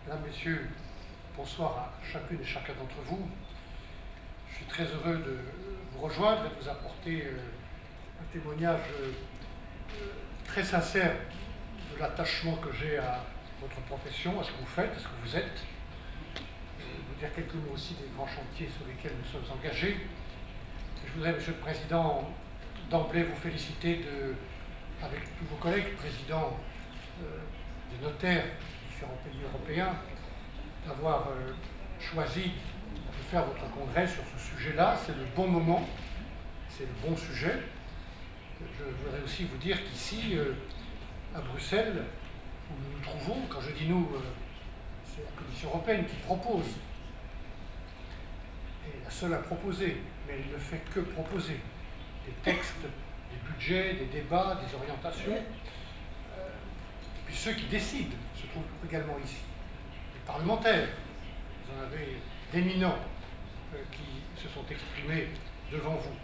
Mesdames, Messieurs, bonsoir à chacune et chacun d'entre vous. Je suis très heureux de vous rejoindre et de vous apporter un témoignage très sincère de l'attachement que j'ai à votre profession, à ce que vous faites, à ce que vous êtes. Je vais vous dire quelques mots aussi des grands chantiers sur lesquels nous sommes engagés. Je voudrais, Monsieur le Président, d'emblée vous féliciter avec tous vos collègues, présidents des notaires des différents pays européens, d'avoir choisi de faire votre congrès sur ce sujet-là. C'est le bon moment, c'est le bon sujet. Je voudrais aussi vous dire qu'ici, à Bruxelles, où nous nous trouvons, quand je dis nous, c'est la Commission européenne qui propose, et la seule à proposer, mais elle ne fait que proposer des textes, des budgets, des débats, des orientations. Et puis ceux qui décident se trouvent également ici. Les parlementaires, vous en avez d'éminents qui se sont exprimés devant vous.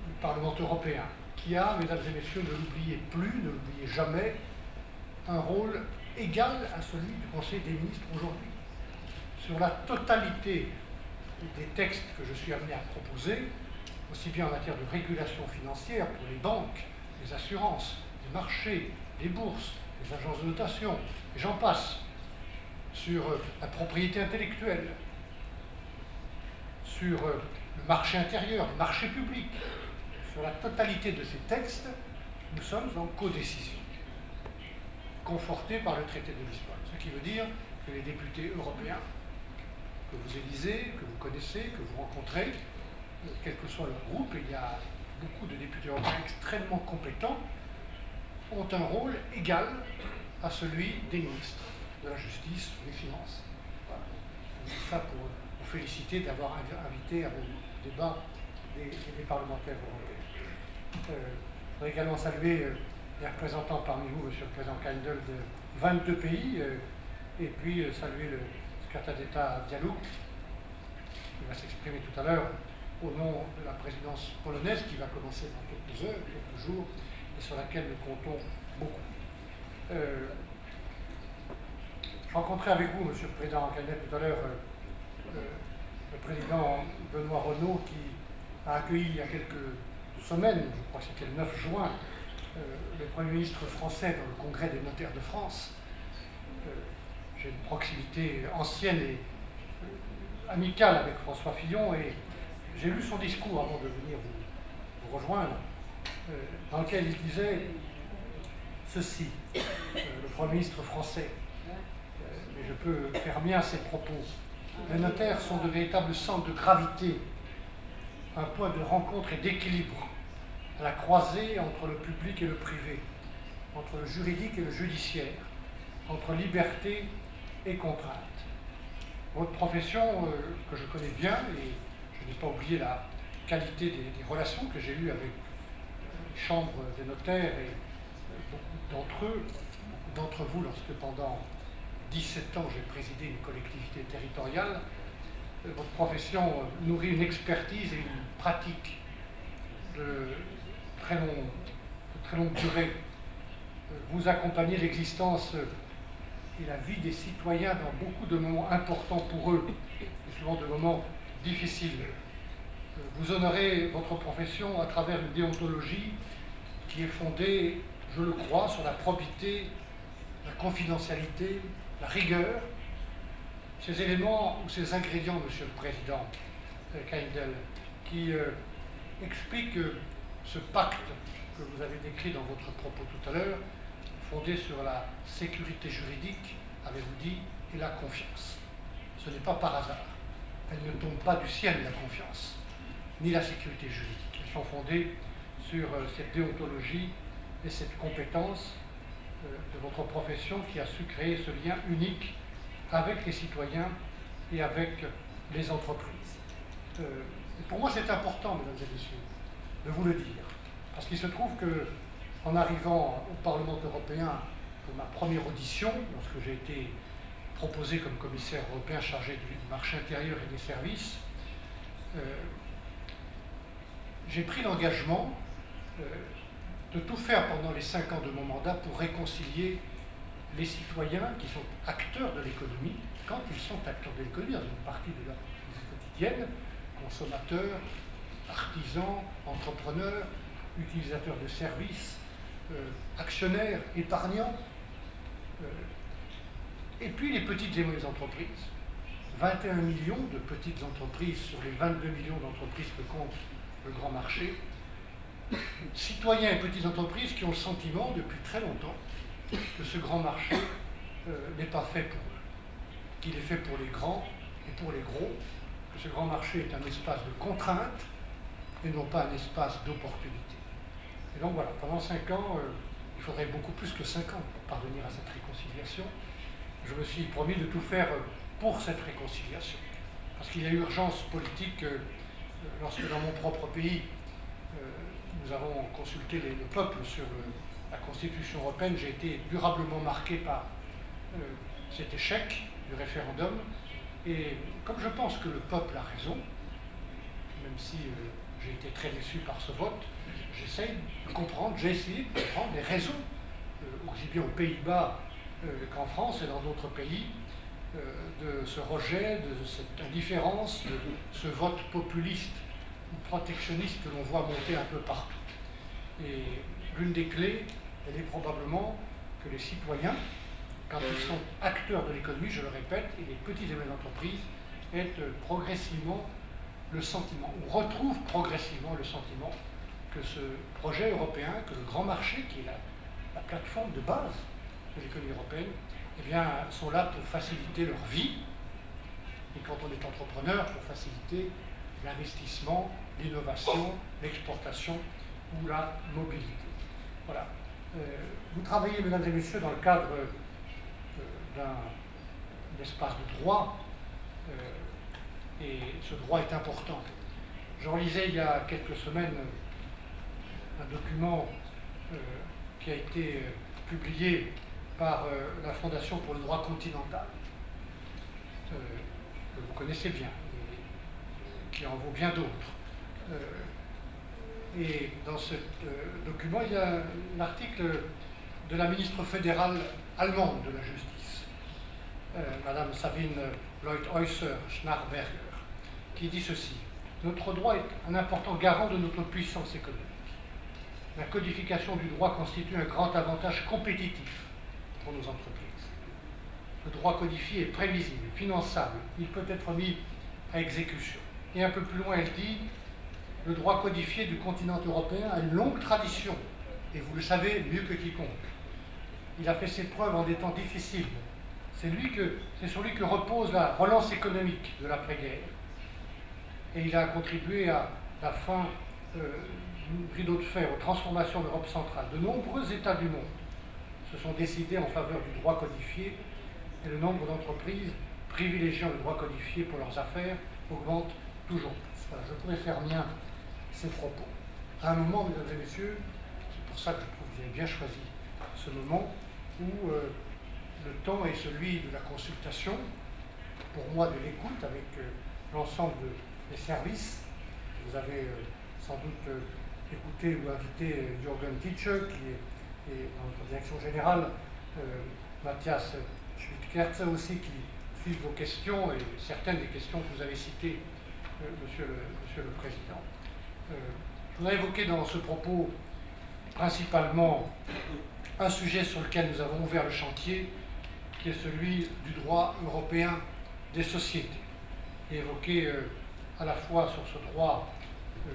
Le Parlement européen, qui a, mesdames et messieurs, ne l'oubliez plus, ne l'oubliez jamais, un rôle égal à celui du Conseil des ministres aujourd'hui. Sur la totalité des textes que je suis amené à proposer, aussi bien en matière de régulation financière pour les banques, les assurances, les marchés, les bourses, les agences de notation, et j'en passe, sur la propriété intellectuelle, sur le marché intérieur, les marchés publics. Sur la totalité de ces textes, nous sommes en codécision, confortés par le traité de Lisbonne. Ce qui veut dire que les députés européens que vous élisez, que vous connaissez, que vous rencontrez, quel que soit leur groupe, et il y a beaucoup de députés européens extrêmement compétents, ont un rôle égal à celui des ministres de la Justice, des Finances. Voilà. C'est ça pour vous féliciter d'avoir invité à vos débats des parlementaires européens. Je voudrais également saluer les représentants parmi vous, Monsieur le Président Kindle, de 22 pays, et puis saluer le secrétaire d'État Dialouk, qui va s'exprimer tout à l'heure au nom de la présidence polonaise, qui va commencer dans quelques heures, quelques jours, et sur laquelle nous comptons beaucoup. Je rencontrais avec vous, Monsieur le Président Kindle, tout à l'heure, le président Benoît Renault, qui a accueilli il y a quelques semaine, je crois que c'était le 9 juin, le Premier ministre français dans le Congrès des notaires de France. J'ai une proximité ancienne et amicale avec François Fillon, et j'ai lu son discours avant de venir vous rejoindre, dans lequel il disait ceci, le Premier ministre français, mais je peux faire mien ses propos. Les notaires sont de véritables centres de gravité, un point de rencontre et d'équilibre, à la croisée entre le public et le privé, entre le juridique et le judiciaire, entre liberté et contrainte. Votre profession, que je connais bien, et je n'ai pas oublié la qualité des relations que j'ai eues avec les chambres des notaires et beaucoup d'entre vous, lorsque pendant 17 ans j'ai présidé une collectivité territoriale, votre profession nourrit une expertise et une pratique de très longue durée. Vous accompagnez l'existence et la vie des citoyens dans beaucoup de moments importants pour eux, et souvent de moments difficiles. Vous honorez votre profession à travers une déontologie qui est fondée, je le crois, sur la probité, la confidentialité, la rigueur. Ces éléments ou ces ingrédients, Monsieur le Président Kindle, qui expliquent ce pacte que vous avez décrit dans votre propos tout à l'heure, fondé sur la sécurité juridique, avez-vous dit, et la confiance. Ce n'est pas par hasard. Elle ne tombe pas du ciel, la confiance, ni la sécurité juridique. Elles sont fondées sur cette déontologie et cette compétence de votre profession qui a su créer ce lien unique avec les citoyens et avec les entreprises. Pour moi, c'est important, mesdames et messieurs, de vous le dire, parce qu'il se trouve que, en arrivant au Parlement européen pour ma première audition, lorsque j'ai été proposé comme commissaire européen chargé du marché intérieur et des services, j'ai pris l'engagement de tout faire pendant les 5 ans de mon mandat pour réconcilier les citoyens qui sont acteurs de l'économie, quand ils sont acteurs de l'économie dans une partie de leur vie quotidienne, consommateurs, artisans, entrepreneurs, utilisateurs de services, actionnaires, épargnants, et puis les petites et moyennes entreprises. 21 millions de petites entreprises sur les 22 millions d'entreprises que compte le grand marché. Citoyens et petites entreprises qui ont le sentiment depuis très longtemps que ce grand marché n'est pas fait pour eux, qu'il est fait pour les grands et pour les gros, que ce grand marché est un espace de contrainte et non pas un espace d'opportunité. Et donc voilà, pendant 5 ans, il faudrait beaucoup plus que 5 ans pour parvenir à cette réconciliation. Je me suis promis de tout faire pour cette réconciliation, parce qu'il y a urgence politique lorsque dans mon propre pays, nous avons consulté le peuple sur la Constitution européenne. J'ai été durablement marqué par cet échec du référendum. Et comme je pense que le peuple a raison, même si j'ai été très déçu par ce vote, j'essaye de comprendre, j'ai essayé de comprendre les raisons, aussi bien aux Pays-Bas qu'en France et dans d'autres pays, de ce rejet, de cette indifférence, de ce vote populiste ou protectionniste que l'on voit monter un peu partout. Et l'une des clés, elle est probablement que les citoyens, quand ils sont acteurs de l'économie, je le répète, et les petites et moyennes entreprises, aient progressivement le sentiment, ou retrouvent progressivement le sentiment que ce projet européen, que le grand marché, qui est la plateforme de base de l'économie européenne, eh bien, sont là pour faciliter leur vie, et quand on est entrepreneur, pour faciliter l'investissement, l'innovation, l'exportation ou la mobilité. Voilà. Vous travaillez, mesdames et messieurs, dans le cadre d'un espace de droit, et ce droit est important. Je relisais il y a quelques semaines un document qui a été publié par la Fondation pour le droit continental, que vous connaissez bien, et qui en vaut bien d'autres. Et dans ce document, il y a un article de la ministre fédérale allemande de la justice, Madame Sabine Leutheusser-Schnarberger, qui dit ceci: notre droit est un important garant de notre puissance économique. La codification du droit constitue un grand avantage compétitif pour nos entreprises. Le droit codifié est prévisible, finançable, il peut être mis à exécution. Et un peu plus loin, elle dit: le droit codifié du continent européen a une longue tradition, et vous le savez mieux que quiconque. Il a fait ses preuves en des temps difficiles. C'est sur lui que repose la relance économique de l'après-guerre. Et il a contribué à la fin du rideau de fer, aux transformations de l'Europe centrale. De nombreux États du monde se sont décidés en faveur du droit codifié, et le nombre d'entreprises privilégiant le droit codifié pour leurs affaires augmente toujours plus. Voilà, je pourrais faire mien ces propos. À un moment, mesdames et messieurs, c'est pour ça que je trouve que vous avez bien choisi ce moment où le temps est celui de la consultation, pour moi de l'écoute avec l'ensemble des services. Vous avez sans doute écouté ou invité Jürgen Titsche, qui est dans notre direction générale, Matthias Schmidt-Kerze aussi, qui suivent vos questions et certaines des questions que vous avez citées, monsieur le Président. Je voudrais évoquer dans ce propos principalement un sujet sur lequel nous avons ouvert le chantier, qui est celui du droit européen des sociétés. Et évoquer à la fois sur ce droit,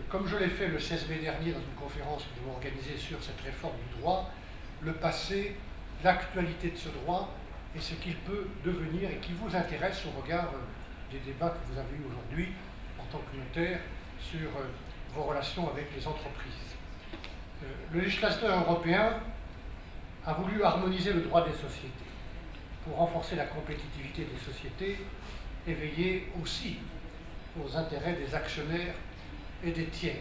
comme je l'ai fait le 16 mai dernier dans une conférence que nous avons organisée sur cette réforme du droit, le passé, l'actualité de ce droit et ce qu'il peut devenir et qui vous intéresse au regard des débats que vous avez eus aujourd'hui en tant que notaire sur vos relations avec les entreprises. Le législateur européen a voulu harmoniser le droit des sociétés pour renforcer la compétitivité des sociétés et veiller aussi aux intérêts des actionnaires et des tiers.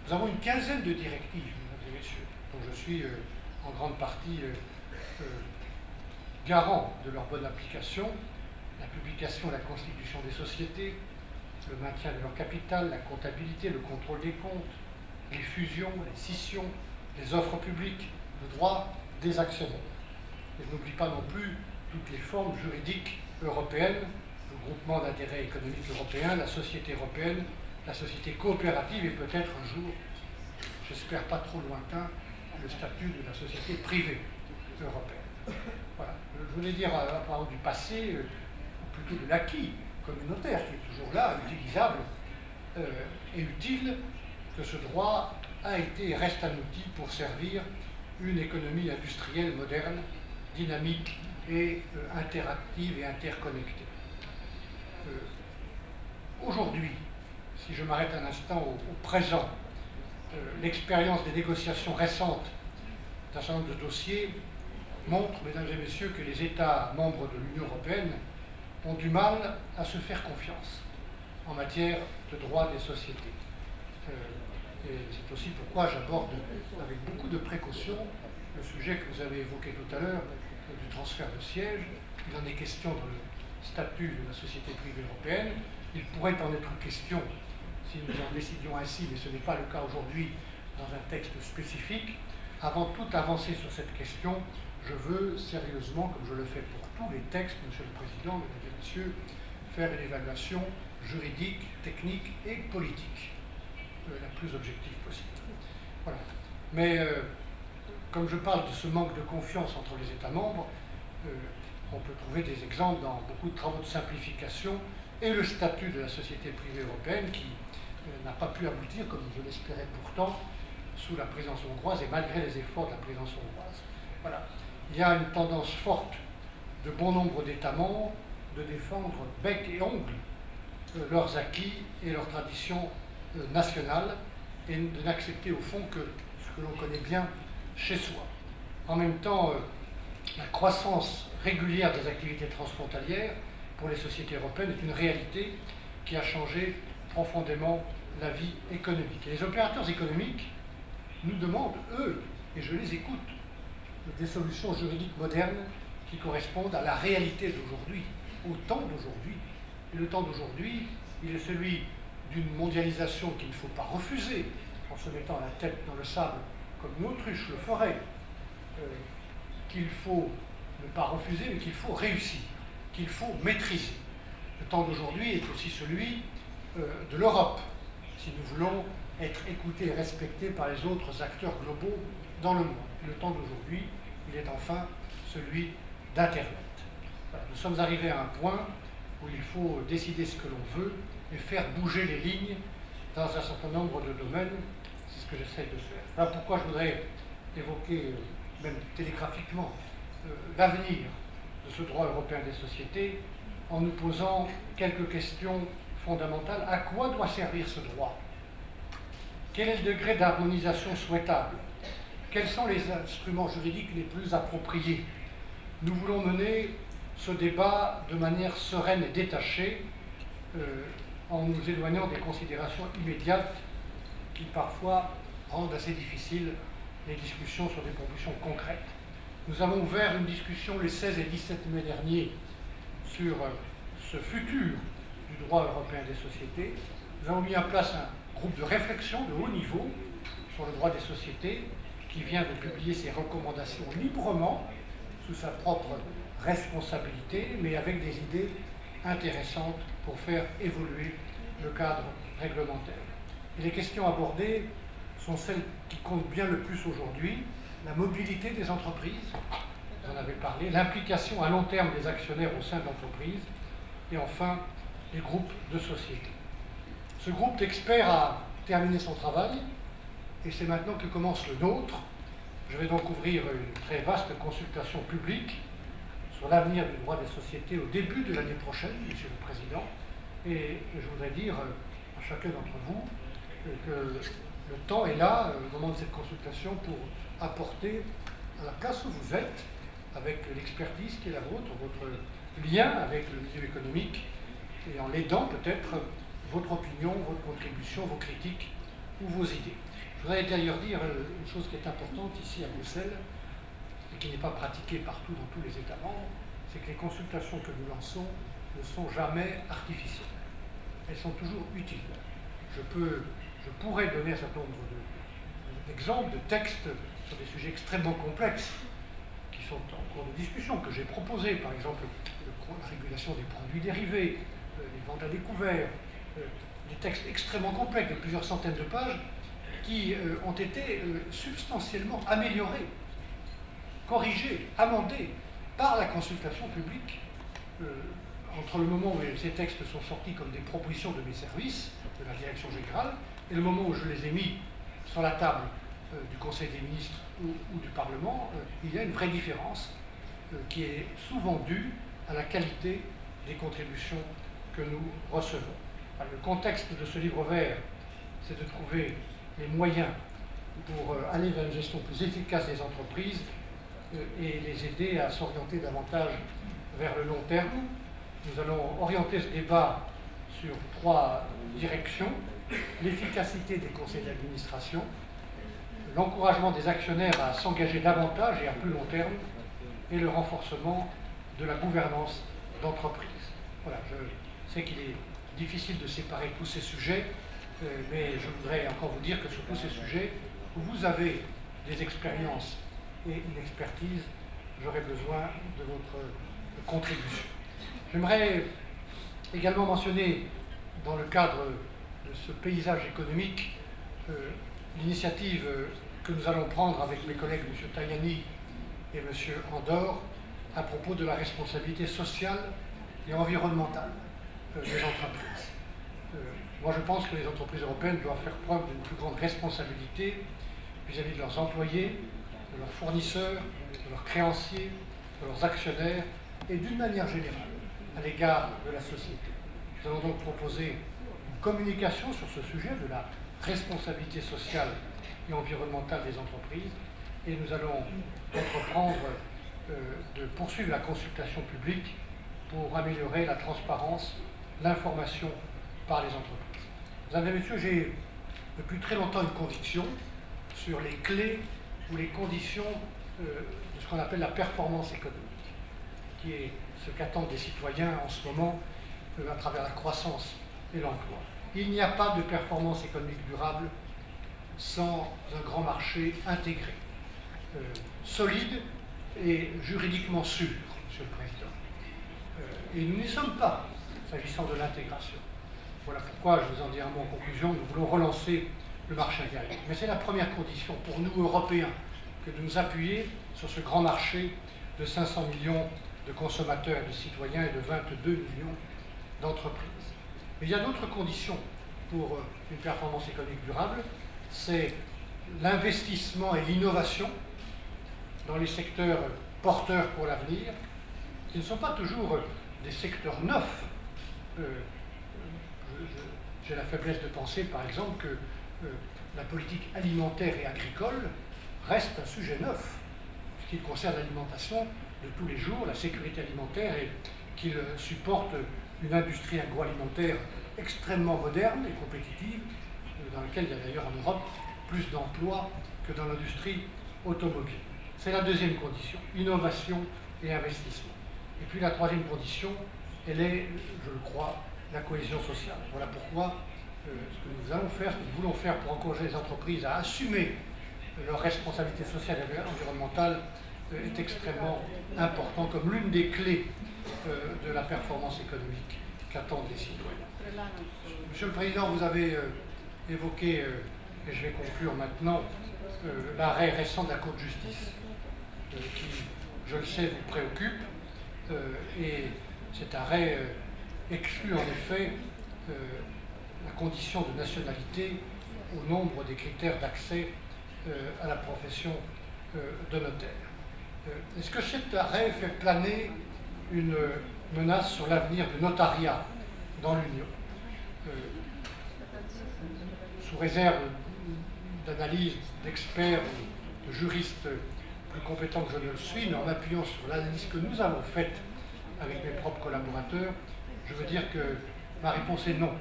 Nous avons une quinzaine de directives, mesdames et messieurs, dont je suis en grande partie garant de leur bonne application: la publication et la constitution des sociétés, le maintien de leur capital, la comptabilité, le contrôle des comptes, les fusions, les scissions, les offres publiques, le droit des actionnaires. Et je n'oublie pas non plus toutes les formes juridiques européennes, le groupement d'intérêt économique européen, la société européenne, la société coopérative et peut-être un jour, j'espère pas trop lointain, le statut de la société privée européenne. Voilà. Je voulais dire à propos du passé, ou plutôt de l'acquis communautaire, qui est toujours là, utilisable et utile, que ce droit a été et reste un outil pour servir une économie industrielle moderne, dynamique et interactive et interconnectée. Aujourd'hui, si je m'arrête un instant au présent, l'expérience des négociations récentes d'un certain nombre de dossiers montre, mesdames et messieurs, que les États membres de l'Union européenne ont du mal à se faire confiance en matière de droit des sociétés. Et c'est aussi pourquoi j'aborde avec beaucoup de précaution le sujet que vous avez évoqué tout à l'heure du transfert de siège. Il en est question dans le statut de la société privée européenne. Il pourrait en être question si nous en décidions ainsi, mais ce n'est pas le cas aujourd'hui dans un texte spécifique. Avant toute avancée sur cette question, je veux sérieusement, comme je le fais pour tous les textes, Monsieur le Président, Mesdames et Messieurs, faire une évaluation juridique, technique et politique la plus objective possible. Voilà. Mais comme je parle de ce manque de confiance entre les États membres, on peut trouver des exemples dans beaucoup de travaux de simplification et le statut de la société privée européenne qui n'a pas pu aboutir, comme je l'espérais pourtant, sous la présidence hongroise et malgré les efforts de la présidence hongroise. Voilà. Il y a une tendance forte de bon nombre d'États membres de défendre bec et ongle leurs acquis et leurs traditions nationales et de n'accepter au fond que ce que l'on connaît bien chez soi. En même temps, la croissance régulière des activités transfrontalières pour les sociétés européennes est une réalité qui a changé profondément la vie économique. Et les opérateurs économiques nous demandent, eux, et je les écoute, des solutions juridiques modernes qui correspondent à la réalité d'aujourd'hui, au temps d'aujourd'hui. Et le temps d'aujourd'hui, il est celui d'une mondialisation qu'il ne faut pas refuser en se mettant la tête dans le sable comme une autruche le ferait, qu'il faut ne pas refuser, mais qu'il faut réussir, qu'il faut maîtriser. Le temps d'aujourd'hui est aussi celui de l'Europe, si nous voulons être écoutés et respectés par les autres acteurs globaux dans le monde. Le temps d'aujourd'hui, il est enfin celui d'Internet. Voilà, nous sommes arrivés à un point où il faut décider ce que l'on veut et faire bouger les lignes dans un certain nombre de domaines. C'est ce que j'essaie de faire. Voilà pourquoi je voudrais évoquer, même télégraphiquement, l'avenir de ce droit européen des sociétés en nous posant quelques questions fondamentales. À quoi doit servir ce droit? Quel est le degré d'harmonisation souhaitable? Quels sont les instruments juridiques les plus appropriés? Nous voulons mener ce débat de manière sereine et détachée, en nous éloignant des considérations immédiates qui parfois rendent assez difficiles les discussions sur des propositions concrètes. Nous avons ouvert une discussion les 16 et 17 mai derniers sur ce futur du droit européen des sociétés. Nous avons mis en place un groupe de réflexion de haut niveau sur le droit des sociétés qui vient de publier ses recommandations librement, sous sa propre responsabilité, mais avec des idées intéressantes pour faire évoluer le cadre réglementaire. Et les questions abordées sont celles qui comptent bien le plus aujourd'hui: la mobilité des entreprises, vous en avez parlé, l'implication à long terme des actionnaires au sein de l'entreprise, et enfin les groupes de sociétés. Ce groupe d'experts a terminé son travail, et c'est maintenant que commence le nôtre. Je vais donc ouvrir une très vaste consultation publique sur l'avenir du droit des sociétés au début de l'année prochaine, Monsieur le Président, et je voudrais dire à chacun d'entre vous que le temps est là, au moment de cette consultation, pour apporter à la place où vous êtes, avec l'expertise qui est la vôtre, votre lien avec le milieu économique, et en l'aidant peut-être, votre opinion, votre contribution, vos critiques ou vos idées. Je voudrais d'ailleurs dire une chose qui est importante ici à Bruxelles, et qui n'est pas pratiquée partout dans tous les États membres, c'est que les consultations que nous lançons ne sont jamais artificielles. Elles sont toujours utiles. Je pourrais donner un certain nombre d'exemples, de textes sur des sujets extrêmement complexes, qui sont en cours de discussion, que j'ai proposées, par exemple la régulation des produits dérivés, les ventes à découvert, des textes extrêmement complexes de plusieurs centaines de pages, qui ont été substantiellement améliorés, corrigés, amendés par la consultation publique entre le moment où ces textes sont sortis comme des propositions de mes services, de la direction générale, et le moment où je les ai mis sur la table du Conseil des ministres ou du Parlement, il y a une vraie différence qui est souvent due à la qualité des contributions que nous recevons. Alors, le contexte de ce livre vert, c'est de trouver les moyens pour aller vers une gestion plus efficace des entreprises et les aider à s'orienter davantage vers le long terme. Nous allons orienter ce débat sur 3 directions: l'efficacité des conseils d'administration, l'encouragement des actionnaires à s'engager davantage et à plus long terme, et le renforcement de la gouvernance d'entreprise. Voilà, je sais qu'il est difficile de séparer tous ces sujets, mais je voudrais encore vous dire que sur tous ces sujets, vous avez des expériences et une expertise, j'aurai besoin de votre contribution. J'aimerais également mentionner, dans le cadre de ce paysage économique, l'initiative que nous allons prendre avec mes collègues M. Tajani et M. Andor à propos de la responsabilité sociale et environnementale des entreprises. Moi, je pense que les entreprises européennes doivent faire preuve d'une plus grande responsabilité vis-à-vis de leurs employés, de leurs fournisseurs, de leurs créanciers, de leurs actionnaires et d'une manière générale à l'égard de la société. Nous allons donc proposer une communication sur ce sujet de la responsabilité sociale et environnementale des entreprises, et nous allons entreprendre de poursuivre la consultation publique pour améliorer la transparence, l'information par les entreprises. Mesdames et messieurs, j'ai depuis très longtemps une conviction sur les clés ou les conditions de ce qu'on appelle la performance économique, qui est ce qu'attendent les citoyens en ce moment à travers la croissance et l'emploi. Il n'y a pas de performance économique durable sans un grand marché intégré, solide et juridiquement sûr, Monsieur le Président. Et nous n'y sommes pas, s'agissant de l'intégration. Voilà pourquoi, je vous en dis un mot en conclusion, nous voulons relancer le marché intérieur. Mais c'est la première condition pour nous, Européens, que de nous appuyer sur ce grand marché de 500 millions de consommateurs et de citoyens et de 22 millions d'entreprises. Mais il y a d'autres conditions pour une performance économique durable, c'est l'investissement et l'innovation dans les secteurs porteurs pour l'avenir, qui ne sont pas toujours des secteurs neufs. J'ai la faiblesse de penser, par exemple, que la politique alimentaire et agricole reste un sujet neuf, ce qui concerne l'alimentation de tous les jours, la sécurité alimentaire, et qu'il supporte une industrie agroalimentaire extrêmement moderne et compétitive, dans laquelle il y a d'ailleurs en Europe plus d'emplois que dans l'industrie automobile. C'est la deuxième condition, innovation et investissement. Et puis la troisième condition, elle est, je le crois, la cohésion sociale. Voilà pourquoi ce que nous allons faire, ce que nous voulons faire pour encourager les entreprises à assumer leur responsabilité sociale et environnementale est extrêmement important comme l'une des clés de la performance économique qu'attendent les citoyens. Monsieur le Président, vous avez évoqué, et je vais conclure maintenant, l'arrêt récent de la Cour de justice qui, je le sais, vous préoccupe, et cet arrêt exclut en effet la condition de nationalité au nombre des critères d'accès à la profession de notaire. Est-ce que cet arrêt fait planer une menace sur l'avenir du notariat dans l'Union? Sous réserve d'analyse d'experts, de juristes plus compétents que je ne le suis, mais en appuyant sur l'analyse que nous avons faite avec mes propres collaborateurs, je veux dire que ma réponse est non.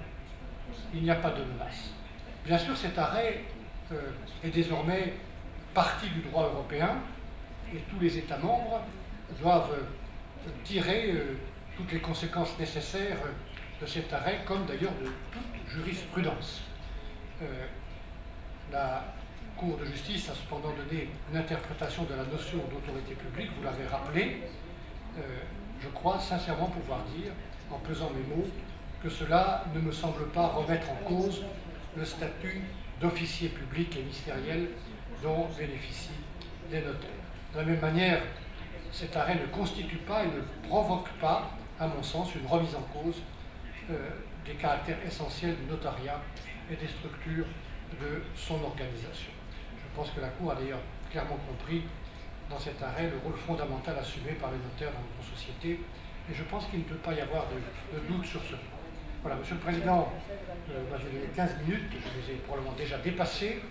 Il n'y a pas de menace. Bien sûr, cet arrêt est désormais partie du droit européen et tous les États membres doivent tirer toutes les conséquences nécessaires de cet arrêt, comme d'ailleurs de toute jurisprudence. La Cour de justice a cependant donné une interprétation de la notion d'autorité publique, vous l'avez rappelé. Je crois sincèrement pouvoir dire, en pesant mes mots, que cela ne me semble pas remettre en cause le statut d'officier public et ministériel dont bénéficient les notaires. De la même manière, cet arrêt ne constitue pas et ne provoque pas, à mon sens, une remise en cause des caractères essentiels du notariat et des structures de son organisation. Je pense que la Cour a d'ailleurs clairement compris dans cet arrêt le rôle fondamental assumé par les notaires dans notre société, et je pense qu'il ne peut pas y avoir de doute sur ce point. Voilà, Monsieur le Président, j'ai donné 15 minutes, je les ai probablement déjà dépassées.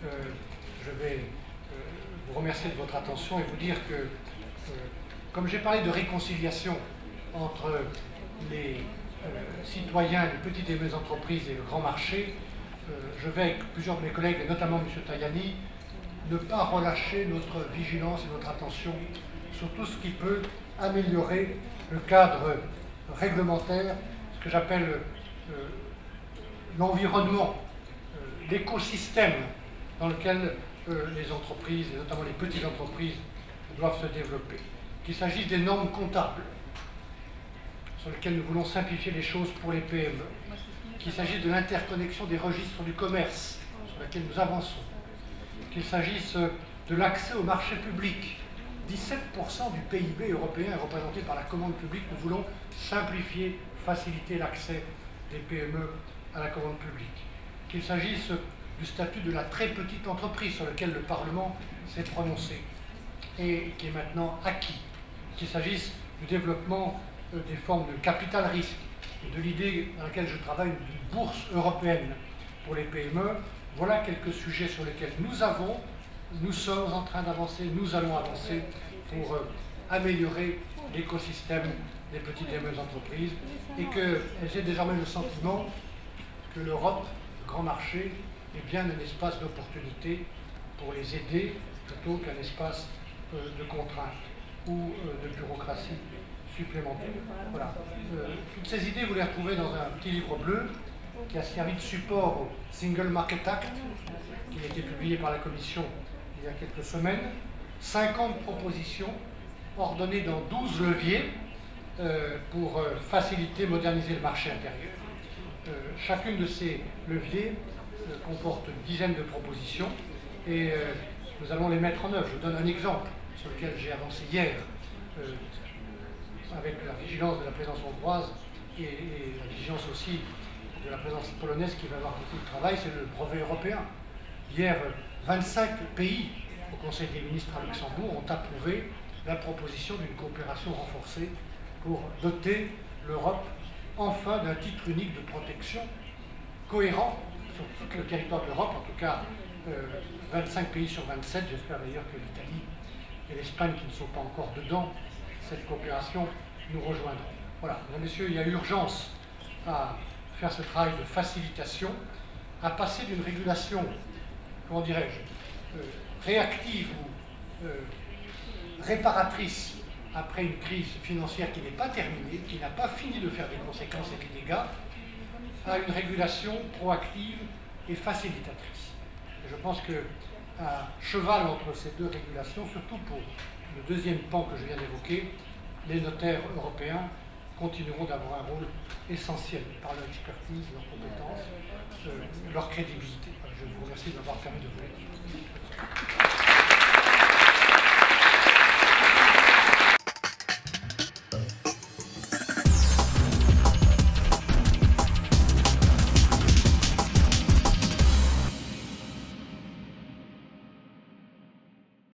Je vais vous remercier de votre attention et vous dire que, comme j'ai parlé de réconciliation entre les citoyens, les petites et moyennes entreprises et le grand marché, je vais avec plusieurs de mes collègues, et notamment M. Tajani, ne pas relâcher notre vigilance et notre attention sur tout ce qui peut améliorer le cadre réglementaire, ce que j'appelle l'environnement, l'écosystème dans lequel les entreprises, et notamment les petites entreprises, doivent se développer. Qu'il s'agisse des normes comptables, sur lesquelles nous voulons simplifier les choses pour les PME, qu'il s'agisse de l'interconnexion des registres du commerce, sur laquelle nous avançons, qu'il s'agisse de l'accès au marché public. 17% du PIB européen est représenté par la commande publique. Nous voulons simplifier, faciliter l'accès des PME à la commande publique. Qu'il s'agisse du statut de la très petite entreprise sur lequel le Parlement s'est prononcé et qui est maintenant acquis. Qu'il s'agisse du développement des formes de capital risque et de l'idée dans laquelle je travaille d'une bourse européenne pour les PME. Voilà quelques sujets sur lesquels nous sommes en train d'avancer, nous allons avancer pour améliorer l'écosystème des petites et moyennes entreprises et qu'elles aient désormais le sentiment que l'Europe, le grand marché, est bien un espace d'opportunité pour les aider plutôt qu'un espace de contraintes ou de bureaucratie supplémentaire. Voilà. Toutes ces idées, vous les retrouvez dans un petit livre bleu qui a servi de support au Single Market Act, qui a été publié par la Commission il y a quelques semaines. 50 propositions ordonnées dans 12 leviers pour faciliter, moderniser le marché intérieur. Chacune de ces leviers comporte une dizaine de propositions et nous allons les mettre en œuvre. Je vous donne un exemple sur lequel j'ai avancé hier avec la vigilance de la présidence hongroise et la vigilance aussi de la présidence polonaise qui va avoir beaucoup de travail, c'est le brevet européen. Hier, 25 pays au Conseil des ministres à Luxembourg ont approuvé la proposition d'une coopération renforcée pour doter l'Europe enfin d'un titre unique de protection cohérent sur tout le territoire de l'Europe, en tout cas 25 pays sur 27, j'espère d'ailleurs que l'Italie et l'Espagne qui ne sont pas encore dedans, cette coopération nous rejoindront. Voilà, mesdames et messieurs, il y a urgence à faire ce travail de facilitation, à passer d'une régulation, comment dirais-je, réactive ou réparatrice après une crise financière qui n'est pas terminée, qui n'a pas fini de faire des conséquences et des dégâts, à une régulation proactive et facilitatrice. Et je pense qu'à cheval entre ces deux régulations, surtout pour le deuxième pan que je viens d'évoquer, les notaires européens continueront d'avoir un rôle essentiel par leur expertise, leur compétence, leur crédibilité. Je vous remercie de m'avoir permis de vous le dire.